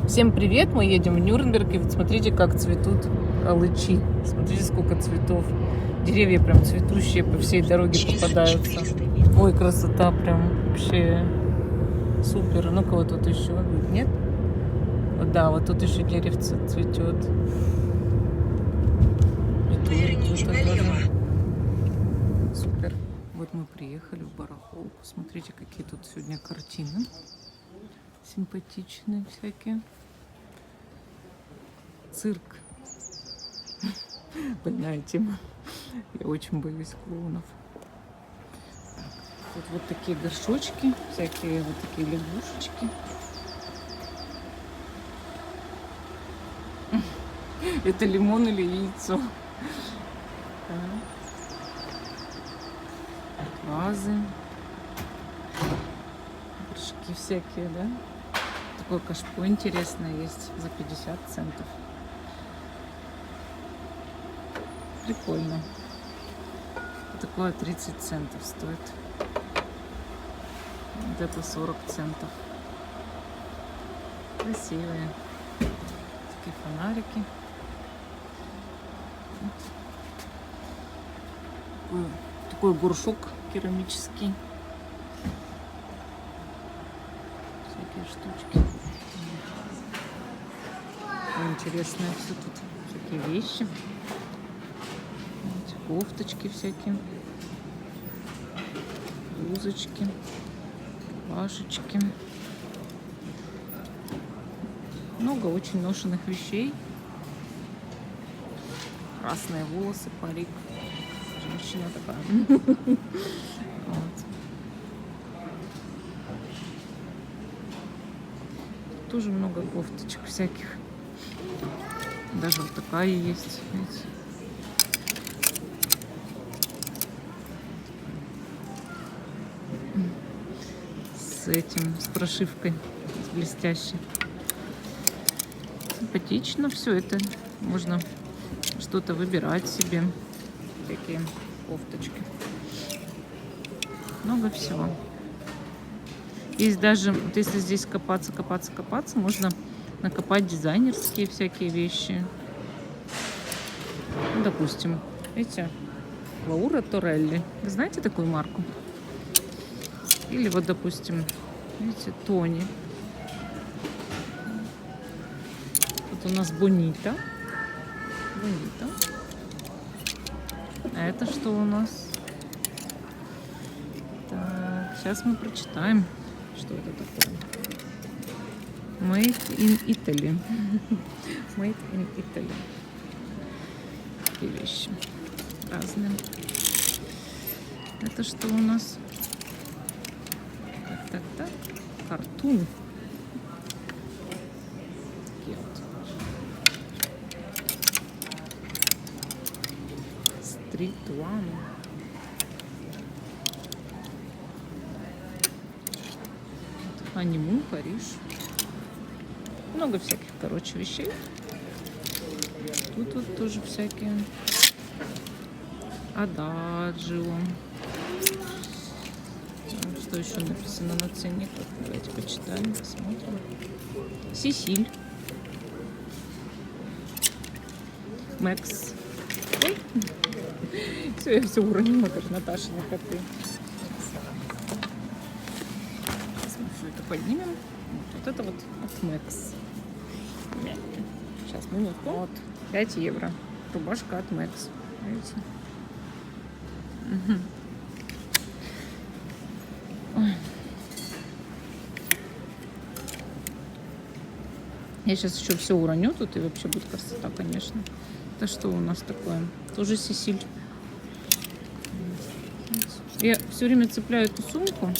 Всем привет! Мы едем в Нюрнберг, и вот смотрите, как цветут алычи. Смотрите, сколько цветов. Деревья прям цветущие по всей дороге попадаются. Ой, красота прям вообще супер. Ну-ка, вот тут еще, нет? Вот, да, вот тут еще деревце цветет. И тут тоже. Супер. Вот мы приехали в барахолку. Смотрите, какие тут сегодня картины. Симпатичные всякие. Цирк. Больная тема. Я очень боюсь клоунов. Тут вот такие горшочки, всякие вот такие лягушечки. Это лимон или яйцо? Вазы. Горшки всякие, да? Такое кашпо интересное есть за 50 центов. Прикольно. Такое 30 центов стоит. Вот это 40 центов. Красивые. Такие фонарики. Такой горшок керамический. Всякие штучки. Интересное все тут. Всякие вещи. Эти кофточки всякие. Блузочки. Рубашечки. Много очень ношенных вещей. Красные волосы, парик. Женщина такая. Вот. Тоже много кофточек всяких. Даже вот такая есть. Видите? С этим, с прошивкой, с блестящей. Симпатично все это. Можно что-то выбирать себе. Такие кофточки. Много всего. Есть даже, вот если здесь копаться, можно накопать дизайнерские всякие вещи. Ну, допустим, видите, Лаура Торелли. Вы знаете такую марку? Или вот, допустим, видите, Тони. Вот у нас Бонита. А это что у нас? Так, сейчас мы прочитаем, что это такое. Made in Italy. Made in Italy. Такие вещи разные. Это что у нас? Так. Картун. Такие вот. Street One. Аниму, Париж. Много всяких, короче, вещей. Тут вот тоже всякие. Ададжио. Что еще написано на ценниках? Давайте почитаем, посмотрим. Сесиль. Мэкс. Ой. Все, я все уронила, как Наташины коты. Сейчас мы все это поднимем. Вот это вот от Мэкс. Сейчас, минутку. Вот, 5 евро. Рубашка от Мэкс. Видите? Угу. Я сейчас еще все уроню тут, и вообще будет красота, конечно. Это что у нас такое? Тоже Сесиль. Я все время цепляю эту сумку.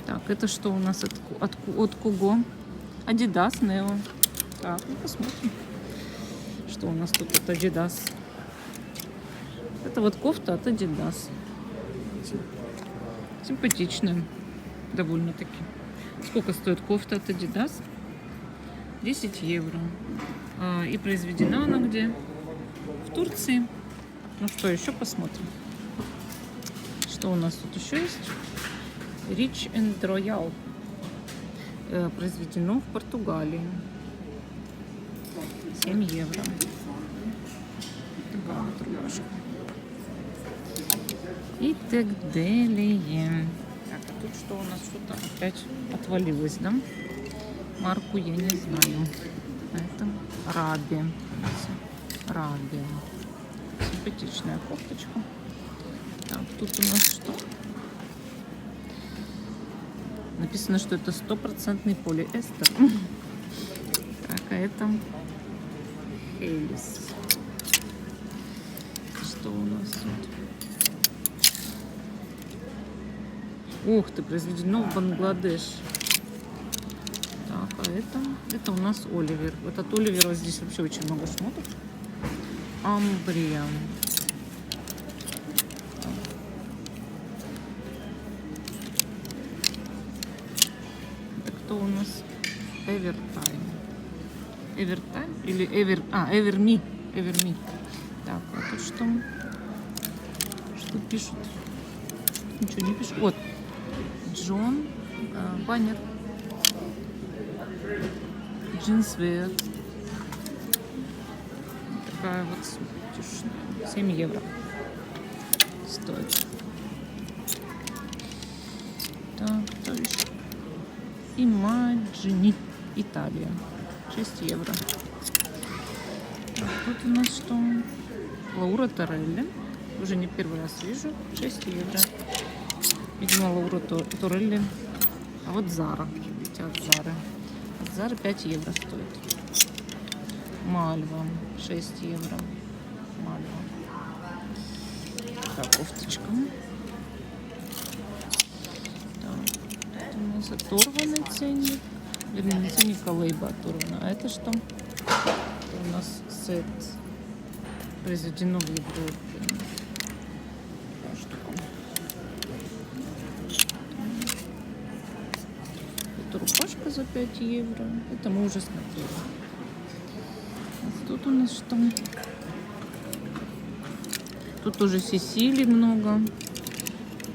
Так, это что у нас от Куго? Adidas Neo. Так, ну посмотрим, что у нас тут от Adidas. Это вот кофта от Adidas. Симпатичная. Довольно-таки. Сколько стоит кофта от Adidas? 10 евро. И произведена она где? В Турции. Ну что, еще посмотрим. Что у нас тут еще есть? Rich and Royal. произведено в Португалии. 7 евро. Такая вот рубашка. И так далее. Так, а тут что у нас? Что-то опять отвалилось, да? Марку я не знаю. Это Раби. Раби. Симпатичная кофточка. Так, тут у нас что? Написано, что это 100% полиэстер. Так, а это Хейлис. Что у нас тут? Ух ты, произведено в Бангладеш. Так, а это у нас Оливер. Вот от Оливера здесь вообще очень много шмоток. Амбрия. Это кто у нас? Эвертайм. Эвертайм или Эверми. Эверми. Так, а тут что? Что пишут? Ничего не пишут. Вот. Джон баннер. Джинсвер. Такая вот симпатичная. 7 евро стоит. Так, что еще? Имаджини. Италия. 6 евро. Так, тут у нас что? Лаура Торелли. Уже не первый раз вижу. 6 евро. Видимо, Лаура Торелли. А вот Зара. Видите, от Зары. От Зары 5 евро стоит. Мальва. 6 евро. Мальва. Так, кофточка. Так, это у нас оторванный ценник. Вернее, не ценник, а лейба оторвана. А это что? Это у нас сет. Произведено в Европе. Это рубашка за 5 евро. Это мы уже смотрели. А тут у нас что? Тут тоже Сесили много.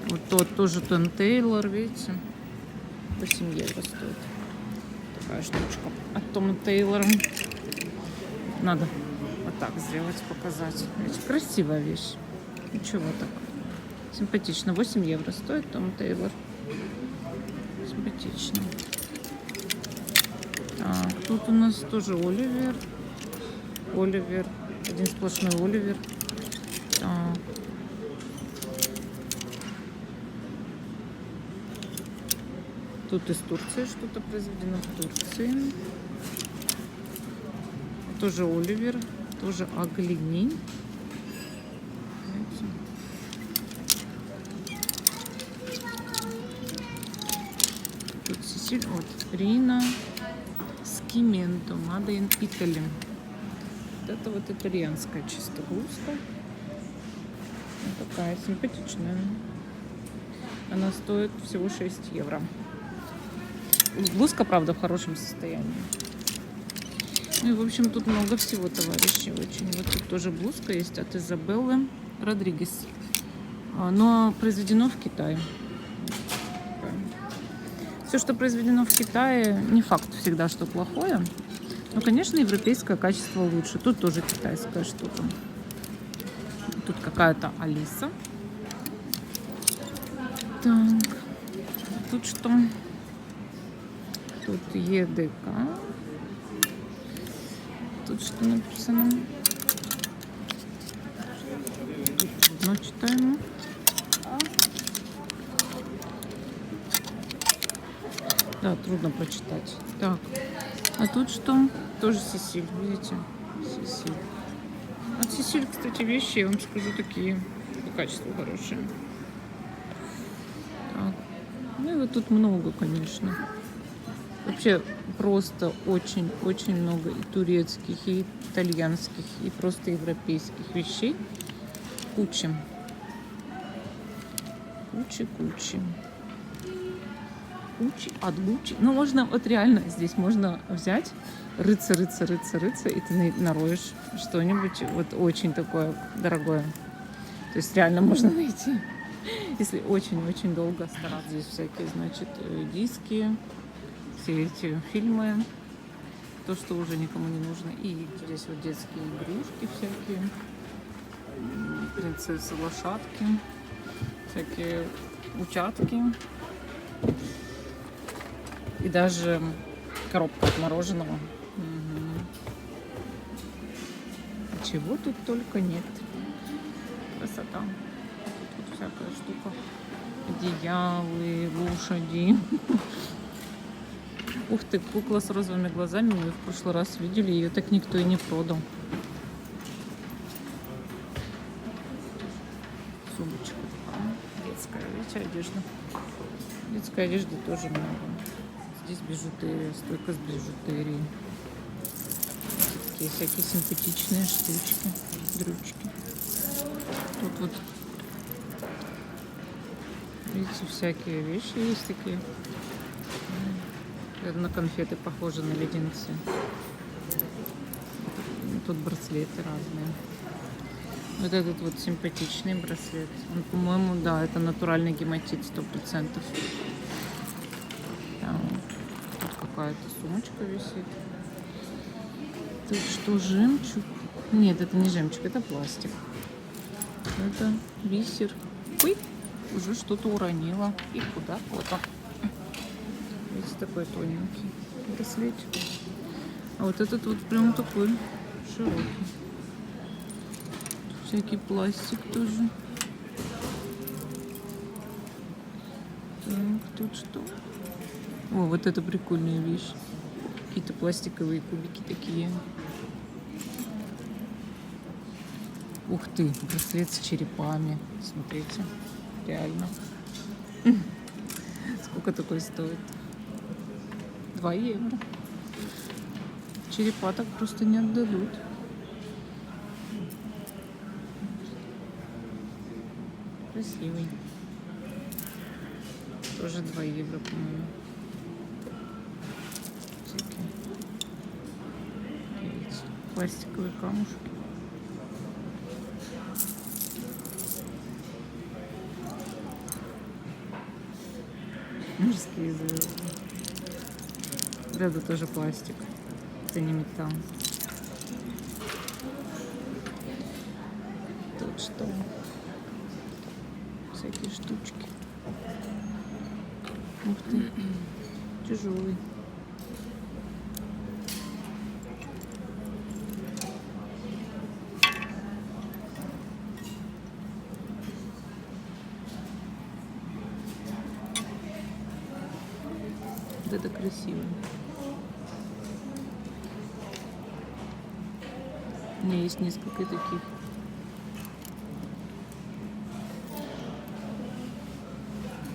Вот тот тоже Том Тейлор, видите? 8 евро стоит. Такая штучка от Тома Тейлора. Надо вот так сделать, показать. Видите, красивая вещь. Ничего так. Симпатично. 8 евро стоит Том Тейлор. Симпатично. Так, тут у нас тоже Оливер. Оливер. Один сплошной Оливер. Так. Тут из Турции что-то произведено в Турции. Тоже Оливер. Тоже Аглини. Тут Сесиль. Вот. Рина Скименто. Made in Italy. Вот это вот итальянская чисто блузка. Вот такая симпатичная. Она стоит всего 6 евро. Блузка, правда, в хорошем состоянии. Ну и, в общем, тут много всего, товарищи. Очень. Вот тут тоже блузка есть от Изабеллы Родригес. Но произведено в Китае. Все, что произведено в Китае, не факт всегда, что плохое. Но, конечно, европейское качество лучше. Тут тоже китайская штука. Тут какая-то Алиса. Так. Тут что? Тут ЕДК. Тут что написано? Тут одно читаем. Да, трудно прочитать. Так, а тут что? Тоже Сесиль, видите? Сесиль. От Сесиль, кстати, вещи, я вам скажу, такие по качеству хорошие. Так. Ну и вот тут много, конечно. Вообще просто очень много и турецких, и итальянских, и просто европейских вещей. Куча. Куча. От Гуччи. Ну, можно, вот реально здесь можно взять, рыться, и ты нароешь что-нибудь вот очень такое дорогое. То есть реально можно найти, если очень-очень долго стараться. Здесь всякие, значит, диски, все эти фильмы, то, что уже никому не нужно. И здесь вот детские игрушки всякие, принцессы, лошадки, всякие утятки. И даже коробка от мороженого. Угу. Чего тут только нет. Красота. Тут всякая штука. Одеялы, лошади. Ух ты, кукла с розовыми глазами. Мы в прошлый раз видели, ее так никто и не продал. Сумочка такая. Детская, видите, одежда. Детской одежды тоже много. Здесь бижутерия, стойка с бижутерией. Такие всякие симпатичные штучки, дрючки. Тут вот, видите, всякие вещи есть такие. Это на конфеты похоже, на леденцы. Тут браслеты разные. Вот этот вот симпатичный браслет. Он, по-моему, да, это натуральный гематит 100%. Там, тут какая-то сумочка висит. Тут что, жемчуг? Нет, это не жемчуг, это пластик. Это бисер. Ой, уже что-то уронила. И куда? Вот он. Видите, такой тоненький браслетик. А вот этот вот прям такой широкий. Всякий пластик тоже. Так, тут что? О, вот это прикольная вещь. Какие-то пластиковые кубики такие. Ух ты, браслет с черепами. Смотрите, реально. Сколько такой стоит? 2 евро. Черепа так просто не отдадут. Красивый. Тоже 2 евро, по-моему. Всякие. Видите, пластиковые камушки. Морские звезды. Это тоже пластик. Это не металл. Тут что? Всякие штучки. Ух ты. Тяжелый. Вот это красиво. У меня есть несколько таких.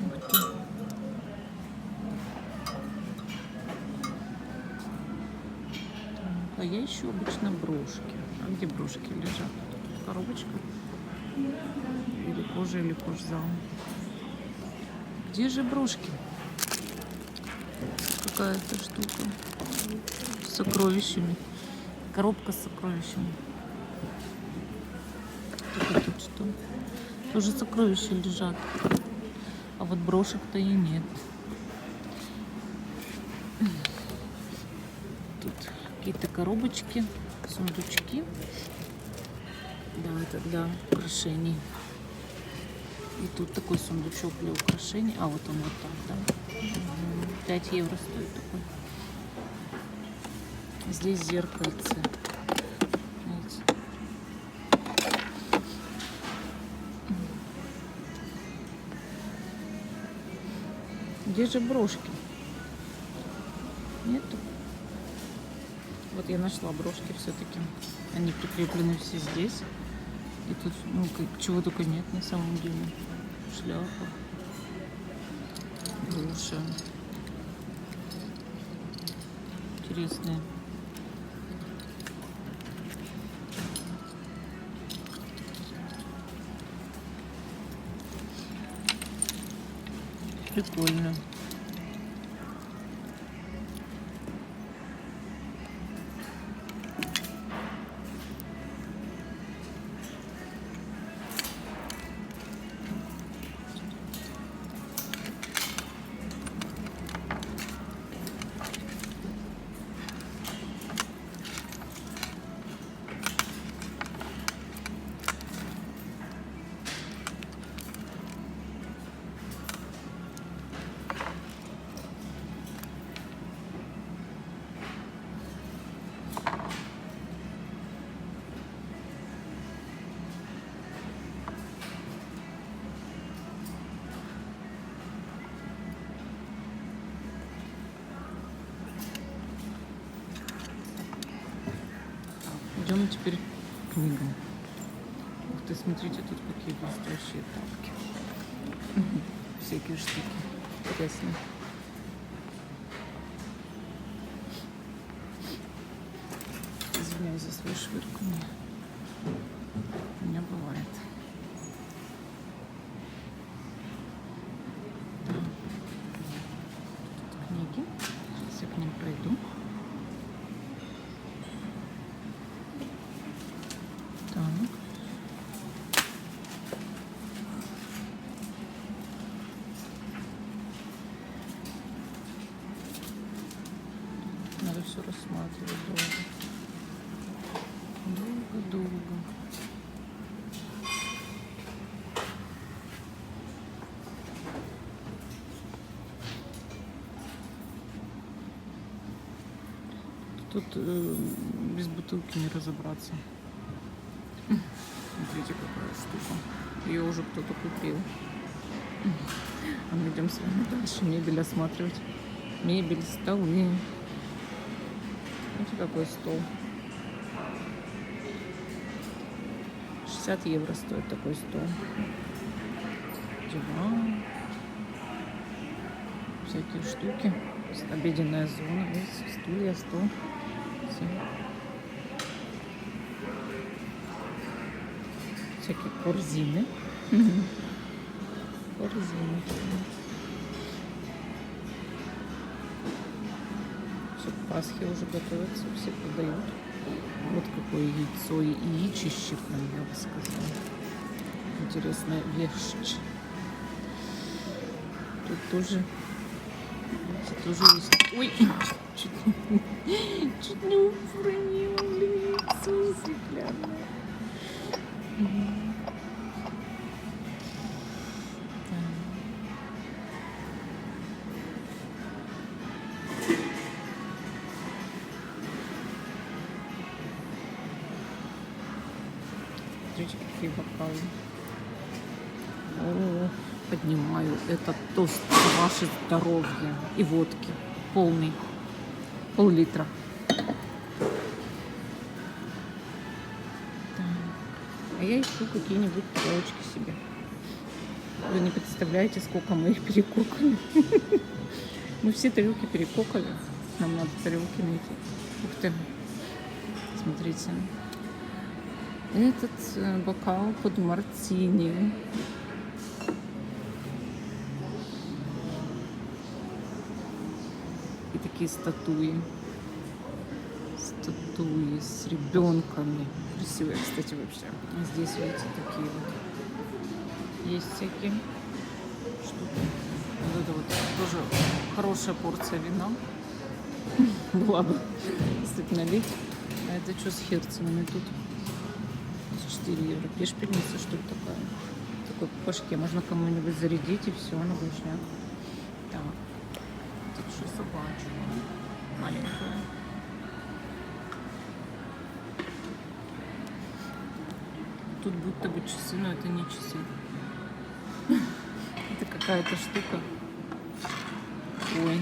Ух ты. А я ищу обычно брошки. А где брошки лежат? Тут коробочка. Или кожа, или кожзал. Где же брошки? Какая-то штука с сокровищами. Коробка с сокровищами. Тут что? Тоже сокровища лежат. А вот брошек-то и нет. Тут какие-то коробочки, сундучки. Да, это для украшений. И тут такой сундучок для украшений. А вот он вот так, да. 5 евро стоит такой. Здесь зеркальце. Видите? Где же брошки? Нету. Вот я нашла брошки все-таки. Они прикреплены все здесь. И тут, ну, чего только нет на самом деле. Шляпа. Груша. Интересные. Прикольно. Идем теперь к книгам. Ух ты, смотрите, тут какие блестящие тапки. Всякие штуки. Интересно. Извиняюсь за свое швырканье. У меня бывает. Да. Тут книги. Сейчас я к ним пройду. Так. Надо все рассматривать долго. Долго-долго. Тут без бутылки не разобраться. Смотрите, какая штука. Ее уже кто-то купил. А мы идем с вами дальше мебель осматривать. Мебель, столы. Смотрите, какой стол. 60 евро стоит такой стол. Диван. Всякие штуки. Обеденная зона. Есть стулья, стол. Все. Всякие корзины. Корзины. Все к Пасхе уже готовятся, все продают. Вот какое яйцо и яичище, прям, я бы сказала. Интересная вещь. Тут тоже есть. Ой, чуть не уронила яйцо стеклянное. Смотрите, какие бокалы. О, поднимаю этот тост за ваше здоровье и водки. Полный. Пол-литра. А я ищу какие-нибудь тарелочки себе. Вы не представляете, сколько мы их перекокали. Мы все тарелки перекокали. Нам надо тарелки найти. Ух ты. Смотрите. Этот бокал под мартини. И такие статуи. Статуи с ребенками. Красивые, кстати, вообще. А здесь, видите, такие вот. Есть всякие штуки. Вот это вот тоже хорошая порция вина. Была бы, кстати, налить. А это что с херцами тут? 4 евро. Пешпельница, что ли, такая? Такой в башке. Можно кому-нибудь зарядить, и все, на глушняк. Так. Тут что, собачка? Маленькая. Тут будто бы часы, но это не часы. Это какая-то штука. Ой.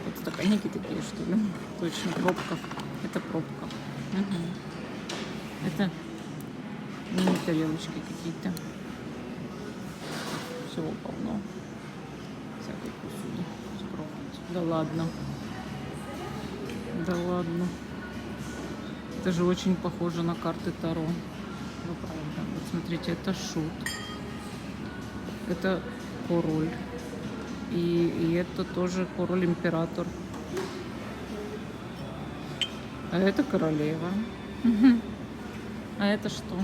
Вот стаканники такие, что ли? Точно, пробка. Это пробка. Угу. Это мини-тарелочки какие-то. Всего полно. Всякой посуды. Спробовать. Да ладно. Да ладно. Это же очень похоже на карты Таро. Ну, правда. Вот смотрите, это шут. Это король. И это тоже король-император. А это королева. А это что?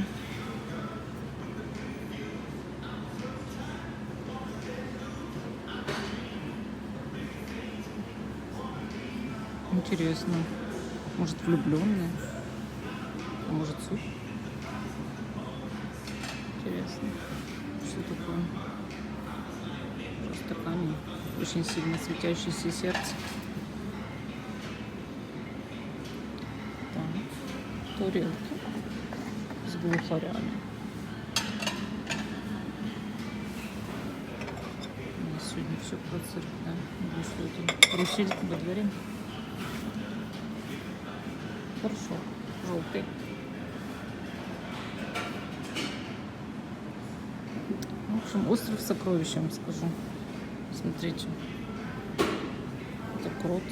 Интересно. Может, влюбленные? А может, суп? Интересно. Что такое? Просто камень. Очень сильно светящееся сердце. Так. Тарелки с глухарями. У нас сегодня все про цирк, да? Что это? Карусель во дворе. Горшок желтый. В общем, остров сокровищ, я вам скажу. Смотрите. Это крот.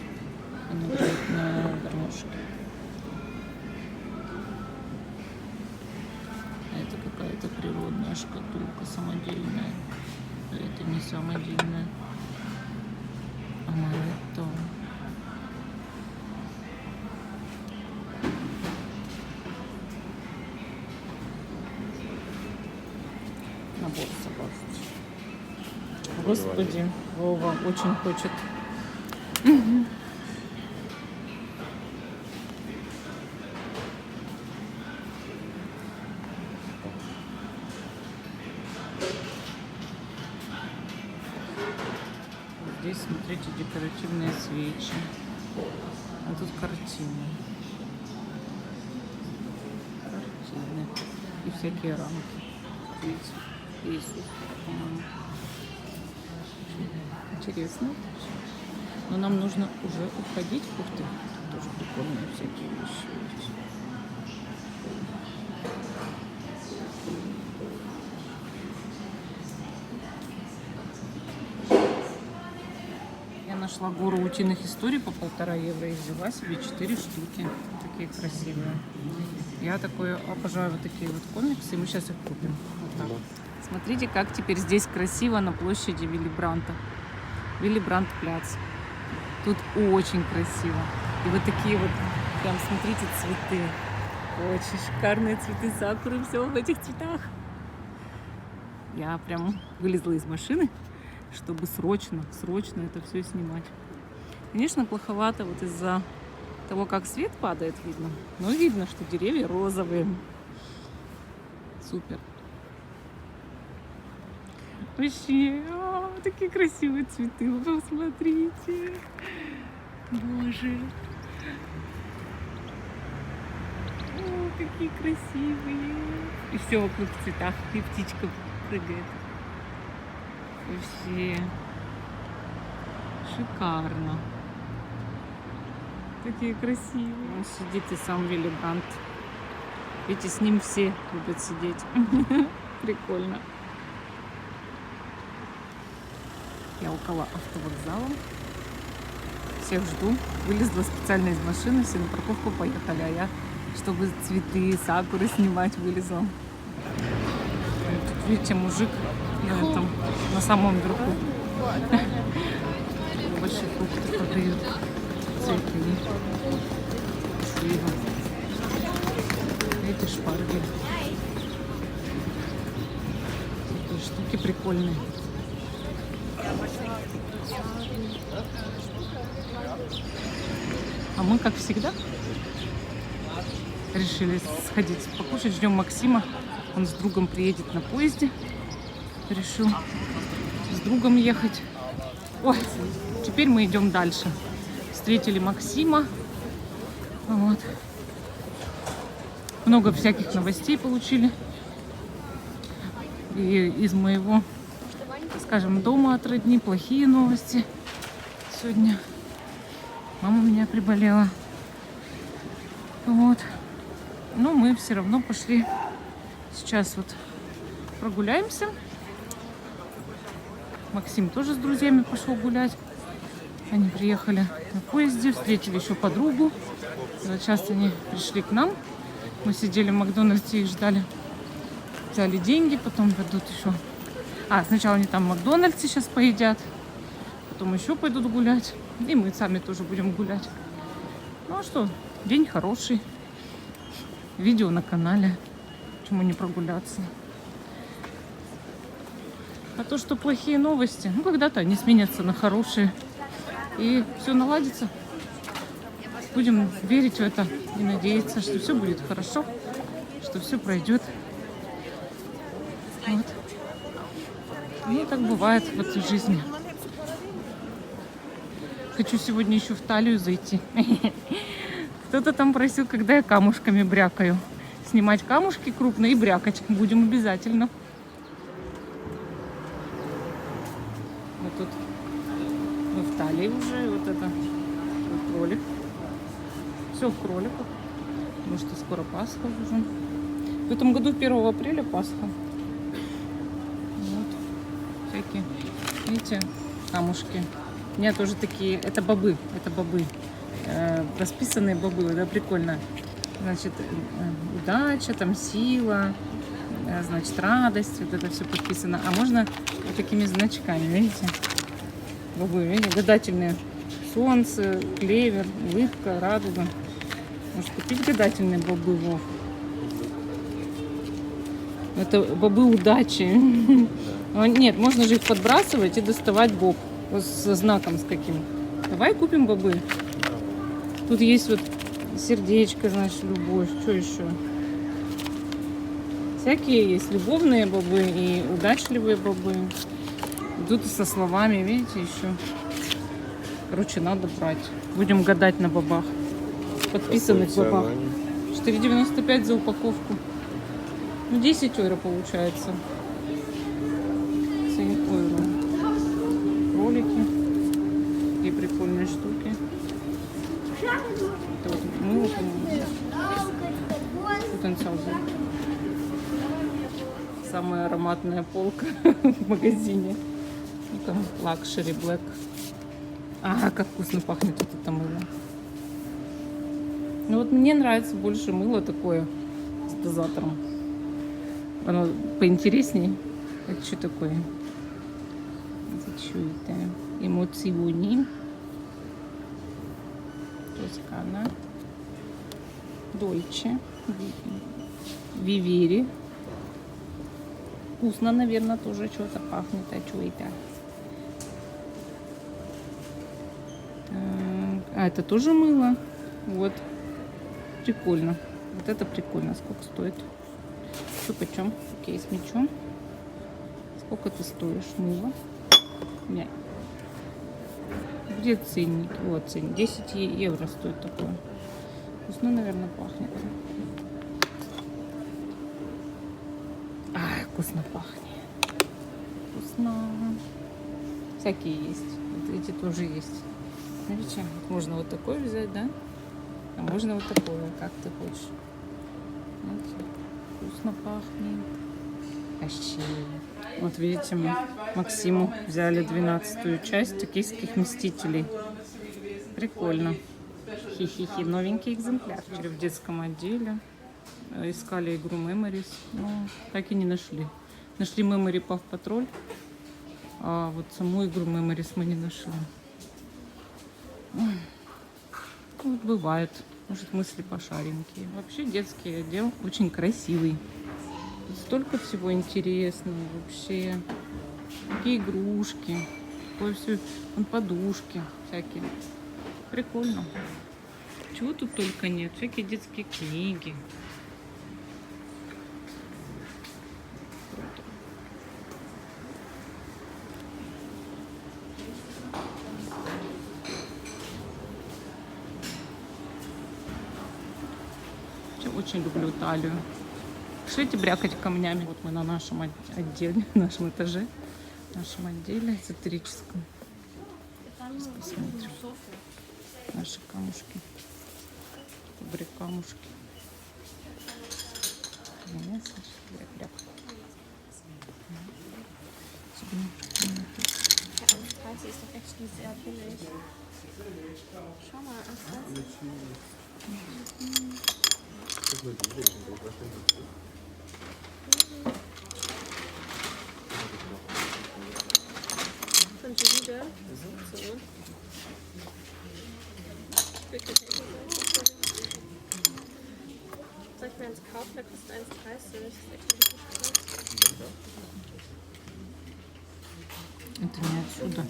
Он играет на гармошке. Это какая-то природная шкатулка самодельная. Это не самодельная. Амаретто. Набор собачий. Господи, Вова очень хочет. Здесь, смотрите, декоративные свечи. А тут картины. Картины. И всякие рамки. Видите? Иисус, по-моему. Интересно. Но нам нужно уже уходить. Ух ты, тоже прикольные всякие вещи. Я нашла гору утиных историй по 1,5 евро и взяла себе 4 штуки. Такие красивые. Я такое обожаю вот такие вот комиксы, и мы сейчас их купим. Вот так. Смотрите, как теперь здесь красиво на площади Вилли Бранта. Вилли Брант пляц. Тут очень красиво. И вот такие вот, прям смотрите, цветы. Очень шикарные цветы сакуры, все в этих цветах. Я прям вылезла из машины, чтобы срочно это все снимать. Конечно, плоховато вот из-за того, как свет падает, видно. Но видно, что деревья розовые. Супер. Вообще, такие красивые цветы. Вы посмотрите. Боже. О, какие красивые. И все вокруг в цветах. И птичка прыгает. Вообще. Шикарно. Такие красивые. Он сидит и сам Вилли Брант. Видите, с ним все любят сидеть. Прикольно. Я около автовокзала. Всех жду. Вылезла специально из машины, все на парковку поехали, а я, чтобы цветы, сакуры снимать, вылезла. Тут, видите, мужик на самом верху. Большие фрукты продают. Цветы. Слива. Эти шпарги. Такие штуки прикольные. А мы, как всегда, решили сходить покушать. Ждем Максима. Он с другом приедет на поезде. Решил с другом ехать. Ой, теперь мы идем дальше. Встретили Максима. Вот. Много всяких новостей получили. И из моего, скажем, дома от родни плохие новости. Сегодня мама у меня приболела. Вот. Но мы все равно пошли. Сейчас вот прогуляемся. Максим тоже с друзьями пошел гулять. Они приехали на поезде, встретили еще подругу. Сейчас они пришли к нам. Мы сидели в Макдональдсе и ждали. Взяли деньги, потом пойдут еще. Сначала они там в Макдональдсе сейчас поедят. Потом еще пойдут гулять. И мы сами тоже будем гулять. Ну а что, день хороший. Видео на канале. Почему не прогуляться? А то, что плохие новости, ну когда-то они сменятся на хорошие. И все наладится. Будем верить в это и надеяться, что все будет хорошо, что все пройдет. Вот. Ну, так бывает в этой жизни. Хочу сегодня еще в Талию зайти. Кто-то там просил, когда я камушками брякаю. Снимать камушки крупные и брякать. Будем обязательно. Вот тут мы в Талии уже. Вот это кролик. Все в кроликах. Потому что скоро Пасха уже. В этом году 1 апреля Пасха. Вот. Всякие, видите, камушки. У меня тоже такие, это бобы. Расписанные бобы, да, прикольно. Значит, удача, там сила, значит, радость, вот это все подписано. А можно вот такими значками, видите? Бобы, видите, гадательные. Солнце, клевер, улыбка, радуга. Может купить гадательные бобы, Вов? Это бобы удачи. Нет, можно же их подбрасывать и доставать боб. Со знаком с каким. Давай купим бобы. Тут есть вот сердечко, значит, любовь. Что еще? Всякие есть любовные бобы и удачливые бобы. Тут со словами, видите, еще. Короче, надо брать. Будем гадать на бобах. Подписанных бобах. 4,95 за упаковку. Ну, 10 евро получается. 7 евро. Кролики. Такие прикольные штуки. Это вот мыло, по-моему. Потенциал. Самая ароматная полка в магазине. Лакшери Блэк. А, как вкусно пахнет вот это мыло. Ну вот мне нравится больше мыло такое с дозатором. Оно поинтереснее. Это что такое? Это что это? Эмоциони. Тоскана. Дольче. Вивери. Вкусно, наверное, тоже что-то пахнет. А что это? А это тоже мыло. Вот. Прикольно. Вот это прикольно. Сколько стоит? Что почем? Окей, с мячом. Сколько ты стоишь? Мыло. Нет. Где ценники? Вот ценник. 10 евро стоит такое. Вкусно, наверное, пахнет. Ай, вкусно пахнет. Вкусно. Всякие есть. Вот эти тоже есть. Смотрите, можно вот такой взять, да? А можно вот такое, как ты хочешь. Видите? Вкусно пахнет. Вообще. Вот видите, мы Максиму взяли 12-ю часть «Токийских мстителей». Прикольно. Хи-хи-хи. Новенький экземпляр. В детском отделе. Искали игру Memories, но так и не нашли. Нашли Memory Puff Patrol, а вот саму игру Memories мы не нашли. Вот бывает. Может, мысли пошаренькие. Вообще детский отдел очень красивый. Тут столько всего интересного вообще. Такие игрушки. Такое все. Вон подушки всякие. Прикольно. Чего тут только нет. Всякие детские книги. Очень люблю Италию. Пришлите брякать камнями. Вот мы на нашем отделе, нашем этаже, нашем отделе эзотерическом. Сейчас посмотрим. Наши камушки. Камушки. Ist doch echt sehr billig. Schau mal, Von Julia. So. Soll ich mir eins kaufen? Der kostet 1,30. Das ist echt richtig groß. Это не отсюда.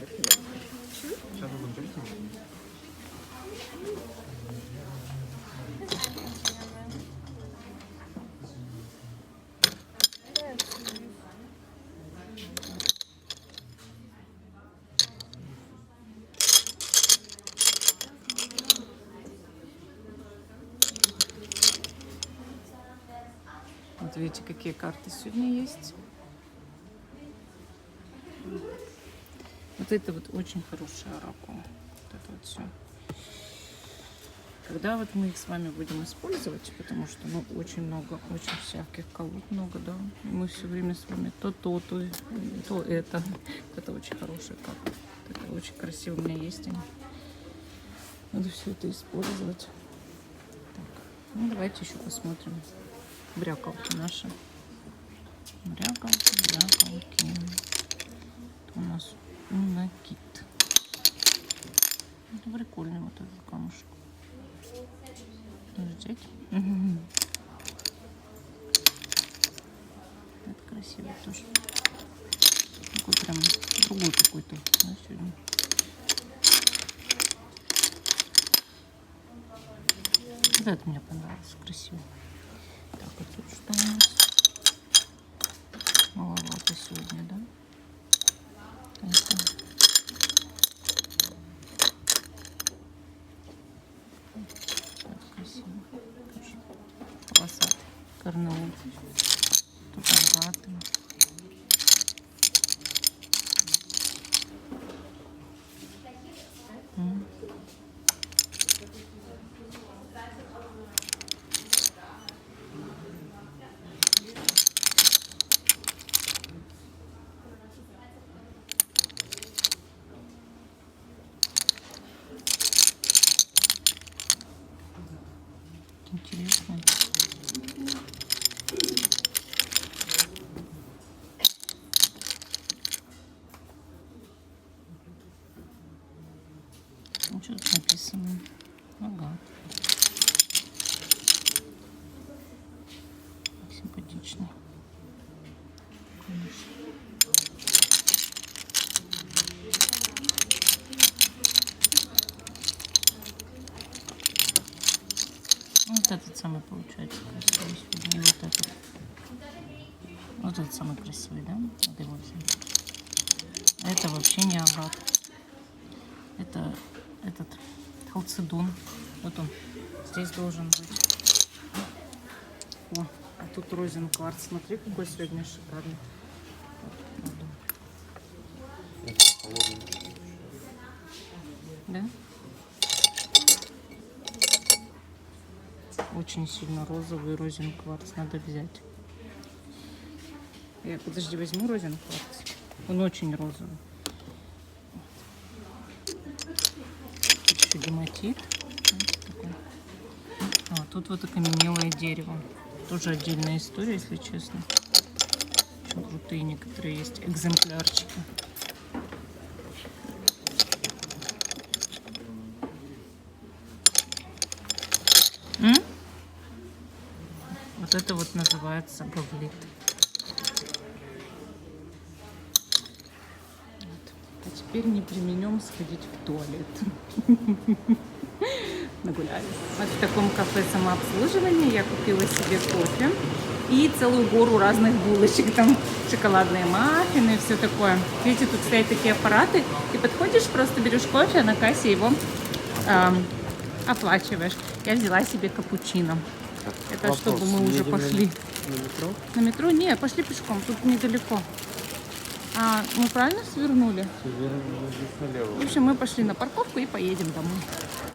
Вот видите, какие карты сегодня есть. Вот это вот очень хороший оракул. Вот это вот все. когда вот мы их с вами будем использовать, потому что, ну, очень много, очень всяких колод много, да. И мы все время с вами то это. Это очень хороший кап. Это очень красиво. У меня есть они. Надо все это использовать. Так, ну, давайте еще посмотрим брякалки наши. Брякалки. Это у нас накид. Это прикольный вот этот камушек. Взять. Это красиво тоже. Такой прям другой какой-то, да, сегодня. Вот это мне понравилось, красиво. Так, а тут что у нас? Маловато сегодня, да? Это... Красиво. Полосатый. Корнеул. Тут агаты. Интересно. Ну, что тут написано? Ага. Симпатичный. Конечно. Вот этот самый получается красивый сегодня. И вот этот. Вот этот самый красивый, да? Надо его взять. А это вообще не агат. Это этот халцедон. Вот он. Здесь должен быть. О, а тут розенкварц. Смотри, какой сегодня шикарный. Да? Очень сильно розовый розенкварц. Надо взять. Я, подожди, возьму розенкварц. Он очень розовый. Тут еще гематит. Такой. А, тут вот окаменелое дерево. Тоже отдельная история, если честно. Очень крутые некоторые есть экземплярчики. Вот это вот называется гавлит. Вот. А теперь не применем сходить в туалет. Нагулялись. Вот в таком кафе самообслуживания я купила себе кофе и целую гору разных булочек. Там шоколадные маффины и все такое. Видите, тут стоят такие аппараты. Ты подходишь, просто берешь кофе, а на кассе его оплачиваешь. Я взяла себе капучино. Это вопрос, чтобы мы уже пошли. На метро? На метро? Не, пошли пешком, тут недалеко. А мы правильно свернули? Свернули налево. В общем, мы пошли на парковку и поедем домой.